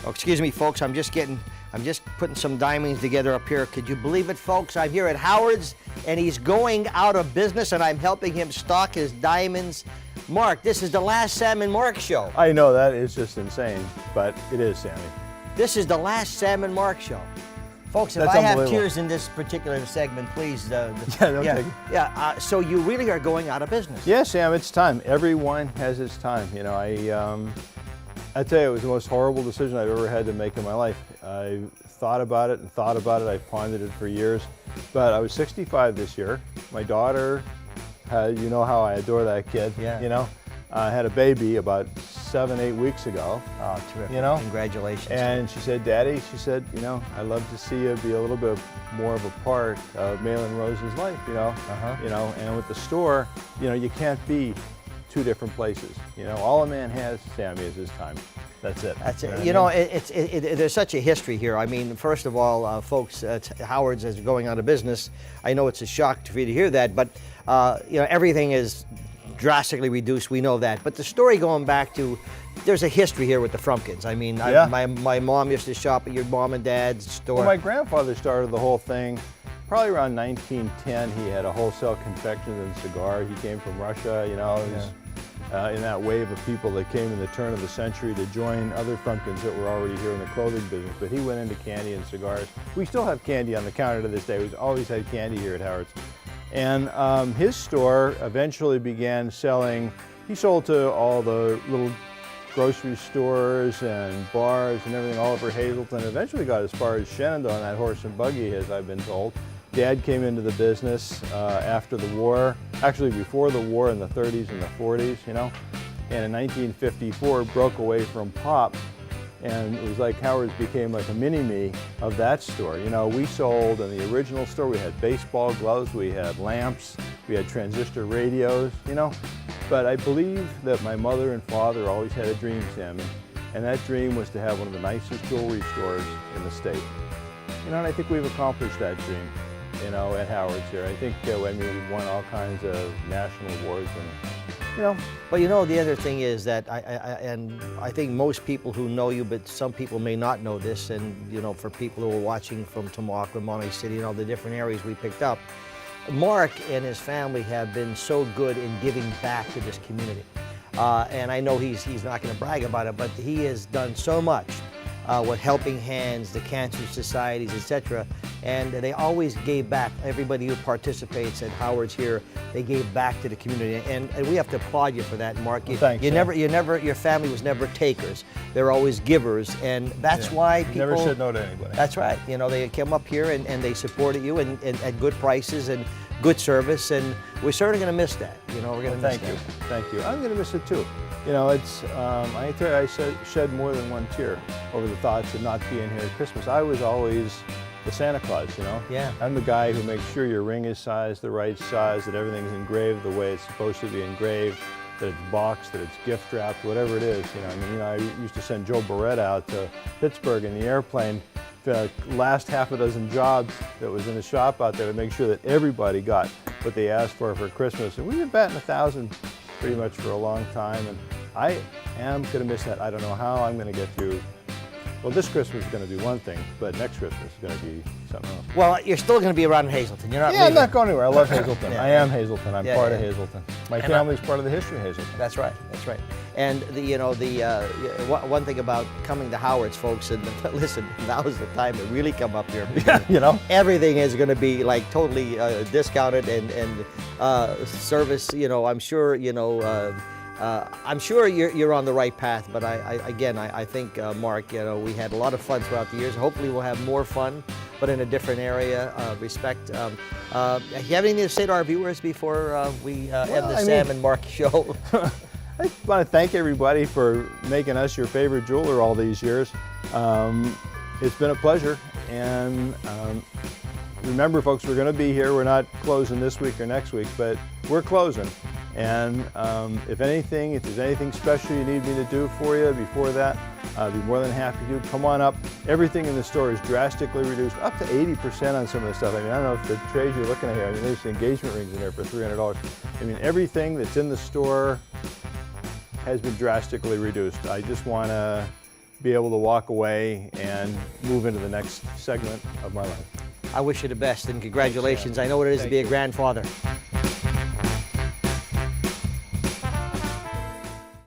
Oh, excuse me, folks. I'm just putting some diamonds together up here. Could you believe it, folks? I'm here at Howard's, and he's going out of business, and I'm helping him stock his diamonds. Mark, this is the last Sam and Mark show. I know, that is just insane, but it is, Sammy. This is the last Sam and Mark show. Folks, if That's I have unbelievable. tears in this particular segment, please. Don't take it. So you really are going out of business. Yeah, Sam, it's time. Everyone has its time. You know, I tell you, it was the most horrible decision I've ever had to make in my life. I thought about it and thought about it. I pondered it for years. But I was 65 this year. My daughter, you know how I adore that kid. Yeah. You know, I had a baby about 7-8 weeks ago. Oh, terrific. You know? Congratulations. And she said, Daddy, she said, you know, I'd love to see you be a little bit more of a part of Malin Rose's life, you know? You know, and with the store, you know, you can't be two different places. You know, all a man has, Sammy, is his time. That's it. That's it. You know what I Know, there's such a history here. I mean, first of all, folks, Howard's is going out of business. I know it's a shock for you to hear that, but you know, everything is drastically reduced. We know that. But the story going back to, there's a history here with the Frumpkins. I mean, Yeah. my mom used to shop at your mom and dad's store. Well, my grandfather started the whole thing probably around 1910. He had a wholesale confections and cigars. He came from Russia, you know. He was, in that wave of people that came in the turn of the century to join other Frumpkins that were already here in the clothing business. But he went into candy and cigars. We still have candy on the counter to this day. We've always had candy here at Howard's. And his store eventually began selling, he sold to all the little grocery stores and bars and everything all over Hazleton. Eventually got as far as Shenandoah on that horse and buggy, as I've been told. Dad came into the business after the war, actually before the war in the 30s and the 40s, you know. And in 1954 broke away from Pop, and it was like Howard's became like a mini-me of that store. You know, we sold in the original store, we had baseball gloves, we had lamps, we had transistor radios, you know. But I believe that my mother and father always had a dream, Sammy, and that dream was to have one of the nicest jewelry stores in the state. You know, and I think we've accomplished that dream, you know, at Howard's here. I think, I mean, we've won all kinds of national awards, and, you know. But you know, the other thing is that I think most people who know you, but some people may not know this, and you know, for people who are watching from Tamaqua, Monterey City, and all the different areas we picked up, Mark and his family have been so good in giving back to this community. And I know he's not going to brag about it, but he has done so much with Helping Hands, the Cancer Societies, etc. And they always gave back. Everybody who participates at Howard's here, they gave back to the community, and we have to applaud you for that, Mark. Thanks, your family was never takers. They're always givers, and that's why people never said no to anybody. That's right. You know, they came up here and they supported you and at good prices and good service, and we're certainly going to miss that. You know, we're going to miss that. Thank you. I'm going to miss it too. You know, it's, I tell you, I shed more than one tear over the thoughts of not being here at Christmas. I was always the Santa Claus, you know? Yeah. I'm the guy who makes sure your ring is sized the right size, that everything's engraved the way it's supposed to be engraved, that it's boxed, that it's gift wrapped, whatever it is. You know, I mean, you know, I used to send Joe Barrett out to Pittsburgh in the airplane, the last half a dozen jobs that was in the shop out there to make sure that everybody got what they asked for Christmas. And we've been batting 1,000 pretty much for a long time, and I am going to miss that. I don't know how I'm going to get through. Well, this Christmas is going to be one thing, but next Christmas is going to be something else. Well, you're still going to be around in Hazleton. You're not Yeah, I'm leaving. not going anywhere. I love Hazleton. Yeah. I am Hazleton. I'm Yeah, part yeah. of Hazleton. My family's part of the history of Hazleton. That's right. That's right. And one thing about coming to Howard's, folks, and listen, now is the time to really come up here. Yeah, you know. Everything is going to be like totally discounted and service. You know, I'm sure. You know. I'm sure you're on the right path, but I think, Mark, you know, we had a lot of fun throughout the years. Hopefully we'll have more fun, but in a different area. Respect. You have anything to say to our viewers before we end the Sam and Mark show? I want to thank everybody for making us your favorite jeweler all these years. It's been a pleasure, and remember, folks, we're going to be here. We're not closing this week or next week, but we're closing. And if there's anything special you need me to do for you before that, I'll be more than happy to. Come on up. Everything in the store is drastically reduced, up to 80% on some of the stuff. I mean, I don't know if the trays you're looking at here, I mean, there's engagement rings in there for $300. I mean, everything that's in the store has been drastically reduced. I just want to be able to walk away and move into the next segment of my life. I wish you the best and congratulations. I know what it is to be a grandfather.